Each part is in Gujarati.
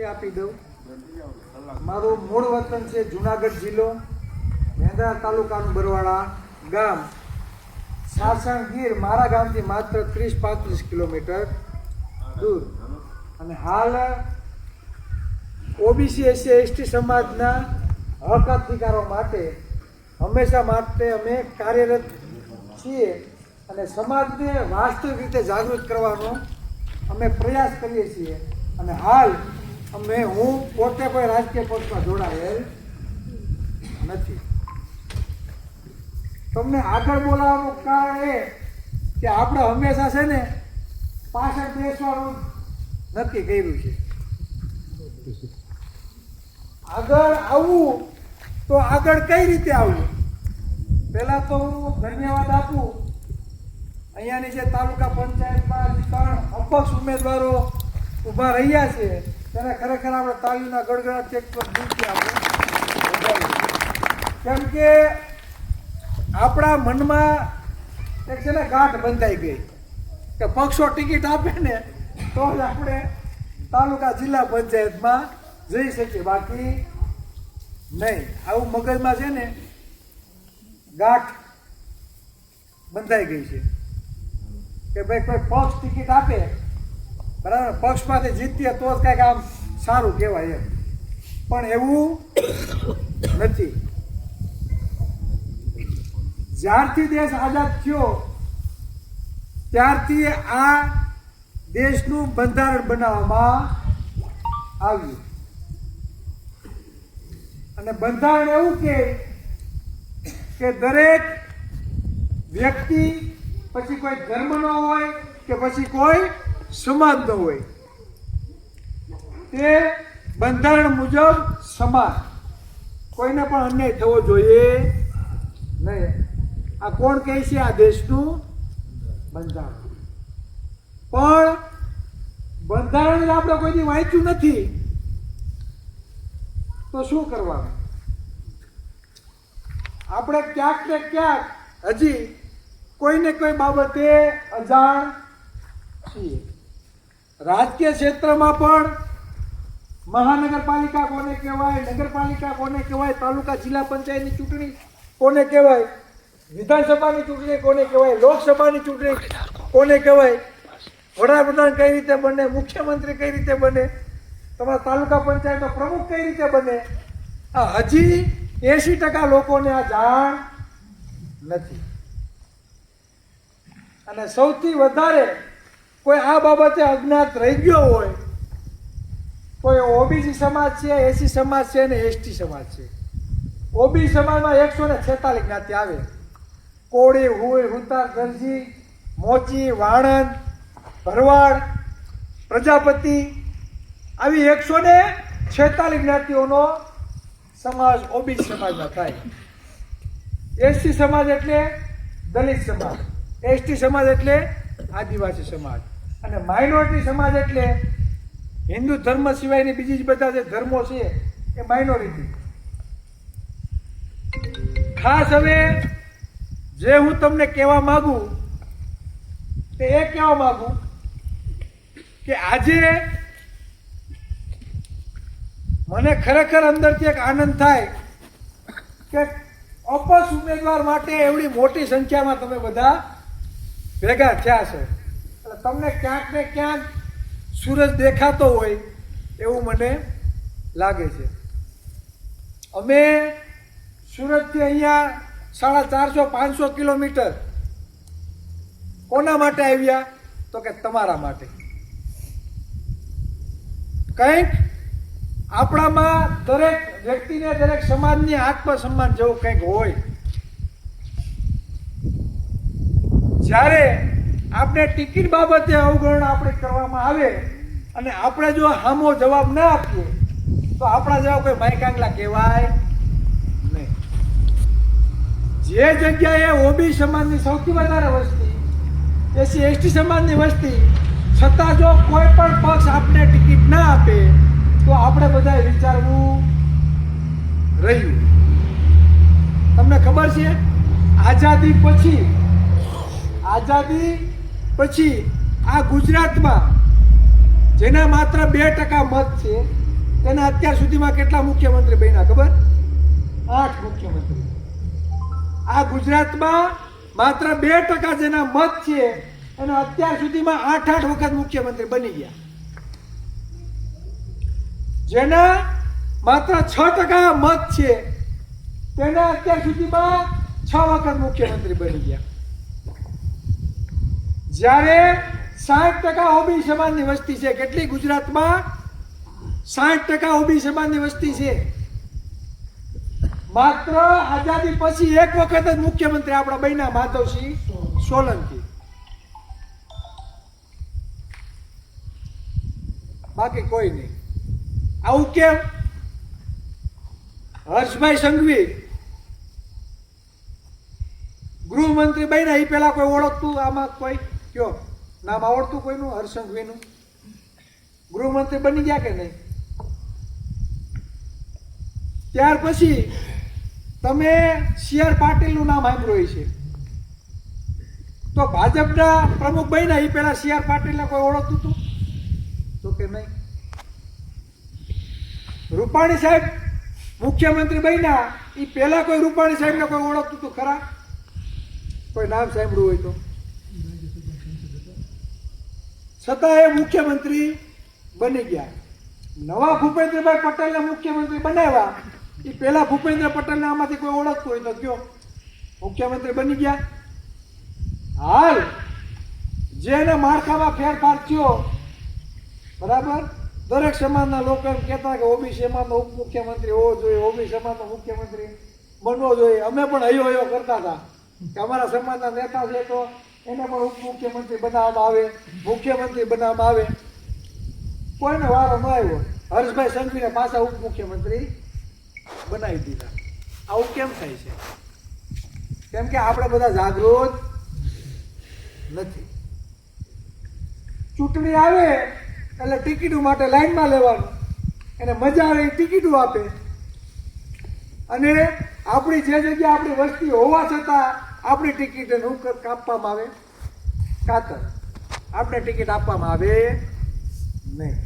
એ આપી દઉં. મારું મૂળ વતન છે જુનાગઢ જિલ્લો, મેંદરા તાલુકાનું બરવાળા ગામ, સાસણ ગીર. મારા ગામથી માત્ર 30-35 કિલોમીટર દૂર. અને હાલ ઓબીસી એસસી એસટી સમાજના હક અધિકારો માટે હંમેશા માટે અમે કાર્યરત છીએ અને સમાજને વાસ્તવિક રીતે જાગૃત કરવાનો અમે પ્રયાસ કરીએ છીએ. અને હાલ હું પોતે કોઈ રાજકીય પક્ષમાં જોડાયેલ નથી. તમને આગળ બોલાવવાનું કારણ એ કે આપણે હંમેશા છે ને પાછળ બેસવાનું નક્કી કર્યું છે. આગળ આવવું તો આગળ કઈ રીતે આવવું? પહેલાં તો હું ધન્યવાદ આપું અહીંયાની જે તાલુકા પંચાયતમાં 3 અપક્ષ ઉમેદવારો ઊભા રહ્યા છે તેને ખરેખર આપણે તાળીના ગડગડાટ ચેક પર દૂરથી આપણે કેમ કે આપણા મનમાં એક છે ને ગાંઠ બંધાઈ ગઈ કે પક્ષો ટિકિટ આપે ને તો જ આપણે તાલુકા જિલ્લા પંચાયતમાં જઈ શકીએ, બાકી નહીં. આવું મગજમાં છે ને ગાંઠ બંધાઈ ગઈ છે કે ભાઈ કોઈ પક્ષ ટિકિટ આપે, બરાબર, પક્ષમાંથી જીતીએ તો જ કાંઈક આમ સારું કહેવાય એમ. પણ એવું નથી. જ્યારથી દેશ આઝાદ થયો ત્યારથી આ દેશનું બંધારણ બનાવવામાં આવ્યું. અને બંધારણ એવું કે દરેક વ્યક્તિ, પછી કોઈ ધર્મનો હોય કે પછી કોઈ સમાજનો હોય, તે બંધારણ મુજબ સમાન, કોઈને પણ અન્યાય થવો જોઈએ નહીં. આ કોણ કહે છે? આ દેશનું બંધારણ. પણ બંધારણ આપણે કોઈથી વાંચ્યું નથી તો શું કરવાનું? આપણે ક્યાંક ને ક્યાંક હજી કોઈને કોઈ બાબતે અજાણ છીએ. રાજકીય ક્ષેત્રમાં પણ મહાનગરપાલિકા કોને કહેવાય, નગરપાલિકા કોને કહેવાય, તાલુકા જિલ્લા પંચાયતની ચૂંટણી કોને કહેવાય, વિધાનસભાની ચૂંટણી કોને કહેવાય, લોકસભાની ચૂંટણી કોને કહેવાય, વડાપ્રધાન કઈ રીતે બને, મુખ્યમંત્રી કઈ રીતે બને, તમારા તાલુકા પંચાયતનો પ્રમુખ કઈ રીતે બને, આ હજી 80% લોકોને આ જાણ નથી. અને સૌથી વધારે કોઈ આ બાબતે અજ્ઞાત રહી ગયો હોય, કોઈ ઓબીસી સમાજ છે, એસી સમાજ છે અને એસટી સમાજ છે. ઓબીસી સમાજમાં 146 જ્ઞાતિ આવે: કોળી, હુઈ, હુતાર, દરજી, મોચી, વાણંદ, ભરવાડ, પ્રજાપતિ, આવી 146 જ્ઞાતિઓનો સમાજ ઓબીસી સમાજમાં થાય. એસટી સમાજ એટલે દલિત સમાજ, એસટી સમાજ એટલે આદિવાસી સમાજ, અને માઇનોરિટી સમાજ એટલે હિન્દુ ધર્મ સિવાયની બીજી બધા જે ધર્મો છે એ માઇનોરિટી. ખાસ હવે જે હું તમને કહેવા માંગુ તે એ કહેવા માંગુ કે આજે મને ખરેખર અંદરથી એક આનંદ થાય કે અપક્ષ ઉમેદવાર માટે એવડી મોટી સંખ્યામાં તમે બધા ભેગા થયા છો. એટલે તમને ક્યાંક ને ક્યાંક સૂરજ દેખાતો હોય એવું મને લાગે છે. અમે સુરતથી અહીંયા 450-500 કિલોમીટર કોના માટે આવ્યા? તો કે તમારા માટે. કંઈક આપણામાં દરેક વ્યક્તિને, દરેક સમાજની આત્મસન્માન જેવું કંઈક હોય. જ્યારે આપણે ટિકિટ બાબતે અવગણના આપણે કરવામાં આવે અને આપણે જો સામો જવાબ ના આપીએ તો આપણા જેવા કોઈ માયકાંગલા કહેવાય નહીં. જે જગ્યાએ ઓબી સમાજની સૌથી વધારે વસ્તી, એસી એસટી સમાજની વસ્તી, છતાં જો કોઈ પણ પક્ષ આપણે ટિકિટ ના આપે તો આપણે બધાએ વિચારવું રહ્યું. તમને ખબર છે આઝાદી પછી આ ગુજરાતમાં જેના માત્ર 2% મત છે તેના અત્યાર સુધીમાં કેટલા મુખ્યમંત્રી બન્યા ખબર? 8 મુખ્યમંત્રી. આ ગુજરાતમાં માત્ર 2% જેના મત છે એનો અત્યાર સુધીમાં 8 વખત મુખ્યમંત્રી બની ગયા. જેના માત્ર 6% મત છે તેના અત્યાર સુધીમાં 6 વખત મુખ્યમંત્રી બની ગયા. જ્યારે 60% ઓબી સમાજની વસ્તી છે. કેટલી ગુજરાતમાં? 60% ઓબી સમાજની વસ્તી છે. માત્ર આઝાદી પછી 1 વખત જ મુખ્યમંત્રી આપણા બન્યા, માધવસિંહ સોલંકી. બાકી કોઈ નહીં. આવું કેમ? હર્ષભાઈ સંઘવી ગૃહમંત્રી બન્યા એ પેલા કોઈ ઓળખતું? આમાં કોઈ કયો નામ આવડતું કોઈનું? હર્ષ સંઘવીનું ગૃહમંત્રી બની ગયા કે નહીં? ત્યાર પછી તમે સી.આર. પાટીલનું નામ સાંભળ્યું છે, તો ભાજપના પ્રમુખ બન્યા એ પેલા સી.આર. પાટીલને કોઈ ઓળખતું હતું? તો કે નહીં. રૂપાણી સાહેબ મુખ્યમંત્રી બન્યા એ પેલા કોઈ રૂપાણી સાહેબને કોઈ ઓળખતું હતું ખરા? કોઈ નામ સાંભળ્યું હોય તો? છતાં એ મુખ્યમંત્રી બની ગયા. નવા ભૂપેન્દ્રભાઈ પટેલને મુખ્યમંત્રી બનાવ્યા એ પેલા ભૂપેન્દ્ર પટેલને આમાંથી કોઈ ઓળખતું હોય તો કયો? મુખ્યમંત્રી બની ગયા. હાલ જેને માળખામાં ફેરફાર થયો, બરાબર, દરેક સમાજના લોકો એમ કહેતા કે ઓબીસી સમાજનો ઉપમુખ્યમંત્રી હોવો જોઈએ, ઓબીસી સમાજનો મુખ્યમંત્રી બનવો જોઈએ. અમે પણ હૈયો હૈયો કરતા હતા કે અમારા સમાજના નેતા છે તો એને પણ ઉપમુખ્યમંત્રી બનાવવામાં આવે, મુખ્યમંત્રી બનાવવામાં આવે. કોઈને વારો ન આવ્યો. હર્ષભાઈ સંઘવીને પાછા ઉપમુખ્યમંત્રી બનાવી દીધા. આવું કેમ થાય છે? કેમ કે આપણે બધા જાગૃત નથી. ચૂંટણી આવે એટલે ટિકિટો માટે લાઈનમાં લેવાનું, એને મજા આવે એ ટિકિટો આપે, અને આપણી જે જગ્યાએ આપણી વસ્તી હોવા છતાં આપણી ટિકિટ કાપવામાં આવે, કાતર આપણે ટિકિટ આપવામાં આવે નહીં.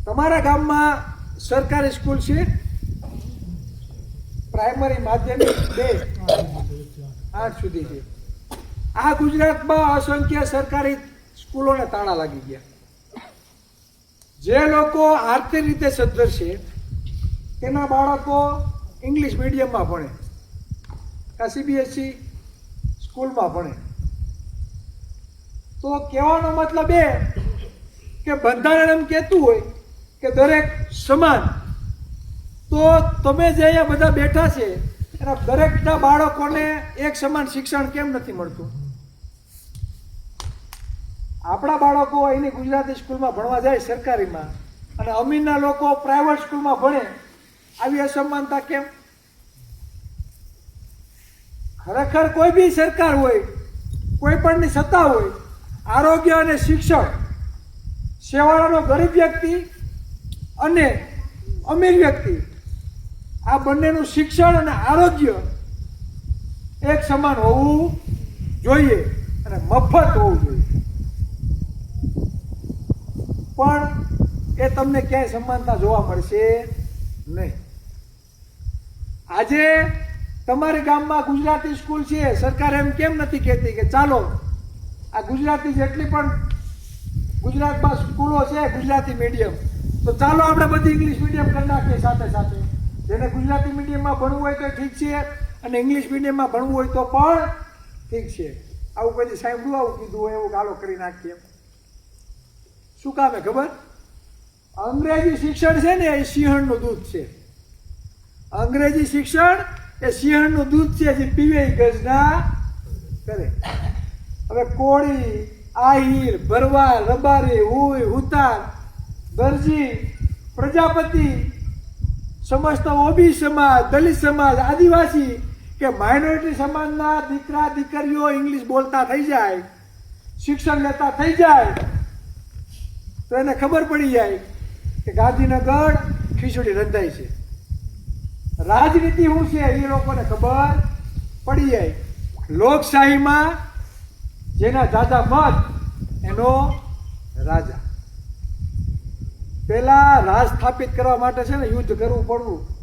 તમારા ગામમાં સરકારી સ્કૂલ છે? પ્રાઇમરી, માધ્યમિક 8 સુધી છે. આ ગુજરાતમાં અસંખ્ય સરકારી સ્કૂલોને તાળા લાગી ગયા. જે લોકો આર્થિક રીતે સદ્ધર છે તેના બાળકો ઇંગ્લિશ મીડિયમમાં ભણે કે સીબીએસઈ સ્કૂલમાં ભણે. તો કહેવાનો મતલબ એ કે બંધારણ એમ કહેતું હોય કે દરેક સમાન, તો તમે જે અહીંયા બધા બેઠા છે એના દરેકના બાળકોને એક સમાન શિક્ષણ કેમ નથી મળતું? આપણા બાળકો અહીંની ગુજરાતી સ્કૂલમાં ભણવા જાય સરકારીમાં, અને અમીરના લોકો પ્રાઇવેટ સ્કૂલમાં ભણે. આવી અસમાનતા કેમ? ખરેખર કોઈ બી સરકાર હોય, કોઈ પણની સત્તા હોય, આરોગ્ય અને શિક્ષણ, સેવાળાનો ગરીબ વ્યક્તિ અને અમીર વ્યક્તિ, આ બંનેનું શિક્ષણ અને આરોગ્ય એક સમાન હોવું જોઈએ અને મફત હોવું જોઈએ. પણ એ તમને ક્યાંય સમાનતા જોવા મળશે નહીં. આજે તમારી ગામમાં ગુજરાતી સ્કૂલ છે, સરકાર એમ કેમ નથી કહેતી કે ચાલો આ ગુજરાતી જેટલી પણ ગુજરાતમાં સ્કૂલો છે ગુજરાતી મીડિયમ, તો ચાલો આપણે બધી ઇંગ્લિશ મીડિયમ કરી નાખીએ સાથે સાથે. જેને ગુજરાતી મીડિયમમાં ભણવું હોય તો ઠીક છે, અને ઇંગ્લિશ મીડિયમમાં ભણવું હોય તો પણ ઠીક છે. આવું કોઈ સાંભળ્યું, આવું કીધું હોય એવું ગાળો કરી નાખીએ. શું કામે ખબર? અંગ્રેજી શિક્ષણ છે ને એ સિંહણનું દૂધ છે. અંગ્રેજી શિક્ષણ એ સિંહણનું દૂધ છે, જે પીવે ગજના કરે. હવે કોળી, આહિર, ભરવાડ, રબારી, હુઈ, હુતાર, દરજી, પ્રજાપતિ, સમસ્ત ઓબી સમાજ, દલિત સમાજ, આદિવાસી કે માઇનોરિટી સમાજના દીકરા દીકરીઓ ઇંગ્લિશ બોલતા થઈ જાય, શિક્ષણ લેતા થઈ જાય, તો એને ખબર પડી જાય કે ગાંધીનગર ખીચડી રંધાય છે. રાજનીતિ શું છે એ લોકોને ખબર પડી જાય. લોકશાહીમાં જેના જાજા મત એનો રાજા. પેલા રાજ સ્થાપિત કરવા માટે છે ને યુદ્ધ કરવું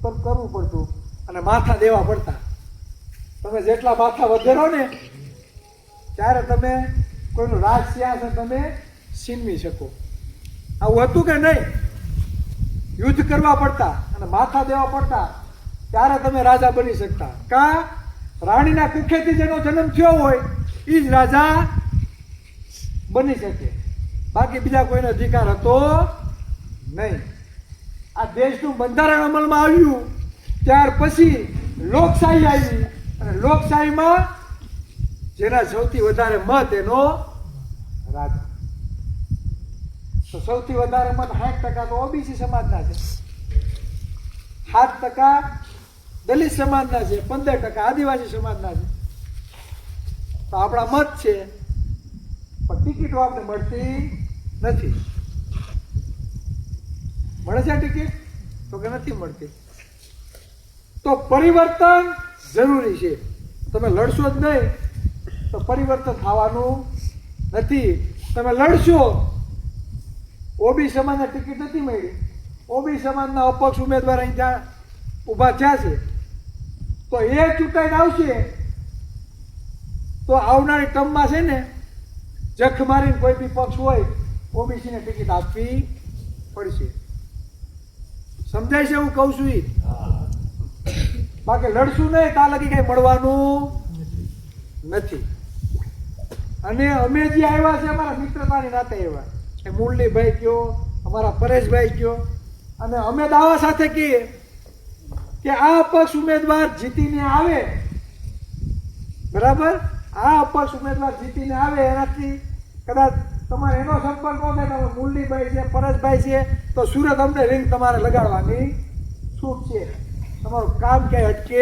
પડતું અને માથા દેવા પડતા. તમે જેટલા માથા વધેરો ને ત્યારે તમે કોઈનું રાજ સિંહાસન તમે છીનવી શકો. આવું હતું કે નહીં? યુદ્ધ કરવા પડતા અને માથા દેવા પડતા ત્યારે તમે રાજા બની શકતા. કા રાણીના કુખેથી જેનો જન્મ થયો હોય એ જ રાજા બની શકે, બાકી બીજા કોઈનો અધિકાર હતો નહીં. આ દેશનું બંધારણ અમલમાં આવ્યું ત્યાર પછી લોકશાહી આવી અને લોકશાહીમાં જેના સૌથી વધારે મત એનો રાજા. તો સૌથી વધારે મત 60% તો ઓબીસી સમાજના છે, 7% દલિત સમાજના છે, 15% આદિવાસી સમાજના છે. તો આપણા મત છે પણ ટિકિટો આપણે મળતી નથી. મળે છે ટિકિટ તો કે નથી મળતી. તો પરિવર્તન જરૂરી છે. તમે લડશો જ નહીં તો પરિવર્તન થવાનું નથી. તમે લડશો, ઓબી સમાજને ટિકિટ નથી મળી, ઓબી સમાજના અપક્ષ ઉમેદવાર અહીં ત્યાં ઊભા થયા છે, તો એ ચૂંટાઈને આવશે તો આવનારી ટર્મમાં છે ને જખ મારીને કોઈ બી પક્ષ હોય ઓબીસીને ટિકિટ આપવી પડશે. સમજાય છે હું કહું છું એ? બાકી લડશું નહીં ત્યાં લગી કઈ મળવાનું નથી. અને અમે જે આવ્યા છે અમારા મિત્રતાની નાતે આવ્યા, એ મુરલીભાઈ કયો, અમારા પરેશભાઈ કયો, અને અમે દાવા સાથે કહીએ કે આ અપક્ષ ઉમેદવાર જીતીને આવે, બરાબર, આ અપક્ષ ઉમેદવાર જીતીને આવે એનાથી કદાચ તમારે એનો સંપર્ક ન થાય, તમે મુરલીભાઈ છે, પરેશભાઈ છે, તો સુરત અમને રિંગ તમારે લગાડવાની છૂટ છે. તમારું કામ ક્યાંય અટકે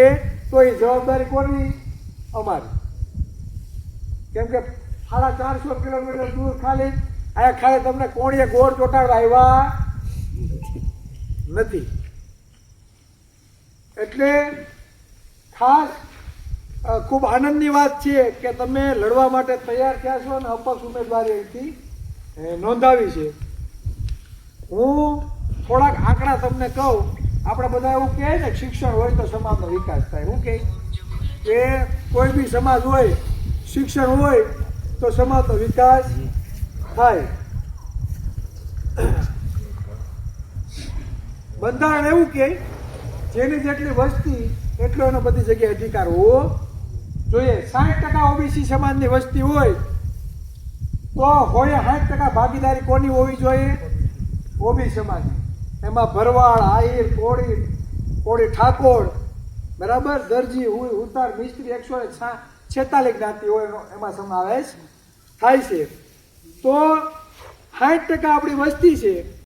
તો એ જવાબદારી કોની? અમારી. કેમ કે 450 કિલોમીટર દૂર ખાલી આ ખાલી તમને કોણીએ ગોળ ચોટાડવા આવ્યા નથી. એટલે ખાસ ખૂબ આનંદની વાત છે કે તમે લડવા માટે તૈયાર થયા છો અને અપક્ષ ઉમેદવારી અહીંથી નોંધાવી છે. હું થોડાક આંકડા તમને કહું. આપણે બધા એવું કહે ને શિક્ષણ હોય તો સમાજનો વિકાસ થાય. શું કહે કે કોઈ બી સમાજ હોય, શિક્ષણ હોય તો સમાજનો વિકાસ થાય. બંધારણ એવું કે જેની જેટલી વસ્તી એટલો એનો બધી જગ્યાએ અધિકાર હોવો જોઈએ. 60% ઓબીસી સમાજની વસ્તી હોય તો હોય 60% ભાગીદારી કોની હોવી જોઈએ? ઓબી સમાજની. એમાં ભરવાડ, આહિર, કોળી ઠાકોર, બરાબર, દરજી, ઉતાર, મિસ્ત્રી 146 જ્ઞાતિ હોય એમાં સમાવેશ થાય છે. તો 60% આપણી વસ્તી છે